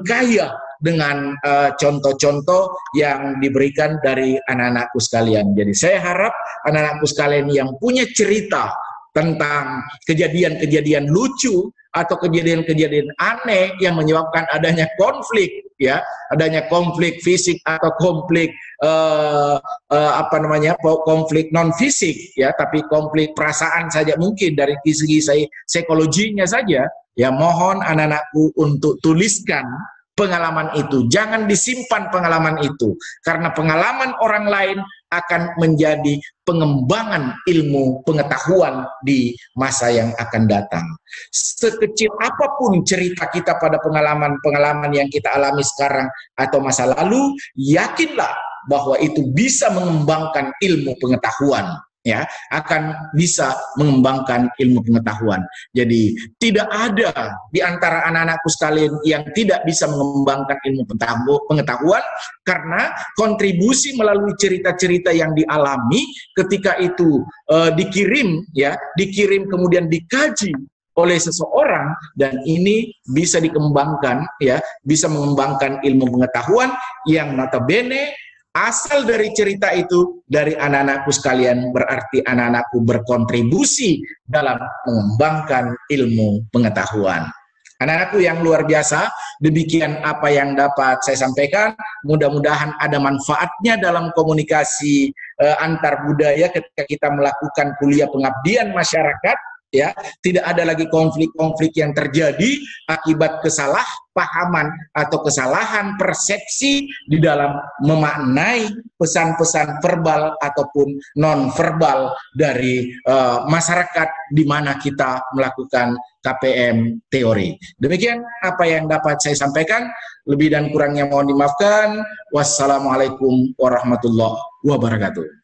kaya dengan contoh-contoh yang diberikan dari anak-anakku sekalian. Jadi saya harap anak-anakku sekalian yang punya cerita tentang kejadian-kejadian lucu atau kejadian-kejadian aneh yang menyebabkan adanya konflik, ya, adanya konflik fisik atau konflik konflik non fisik, ya, tapi konflik perasaan saja mungkin dari segi psikologinya saja, ya, mohon anak-anakku untuk tuliskan pengalaman itu. Jangan disimpan pengalaman itu, karena pengalaman orang lain akan menjadi pengembangan ilmu pengetahuan di masa yang akan datang. Sekecil apapun cerita kita pada pengalaman yang kita alami sekarang atau masa lalu, yakinlah bahwa itu bisa mengembangkan ilmu pengetahuan, ya, akan bisa mengembangkan ilmu pengetahuan. Jadi tidak ada di antara anak-anakku sekalian yang tidak bisa mengembangkan ilmu pengetahuan, karena kontribusi melalui cerita-cerita yang dialami ketika itu dikirim kemudian dikaji oleh seseorang, dan ini bisa dikembangkan, ya, bisa mengembangkan ilmu pengetahuan yang notabene asal dari cerita itu dari anak-anakku sekalian, berarti anak-anakku berkontribusi dalam mengembangkan ilmu pengetahuan. Anak-anakku yang luar biasa, demikian apa yang dapat saya sampaikan. Mudah-mudahan ada manfaatnya dalam komunikasi antar budaya ketika kita melakukan kuliah pengabdian masyarakat, ya. Tidak ada lagi konflik-konflik yang terjadi akibat kesalahpahaman atau kesalahan persepsi di dalam memaknai pesan-pesan verbal ataupun non-verbal dari masyarakat di mana kita melakukan KPM teori. Demikian apa yang dapat saya sampaikan. Lebih dan kurangnya mohon dimaafkan. Wassalamualaikum warahmatullahi wabarakatuh.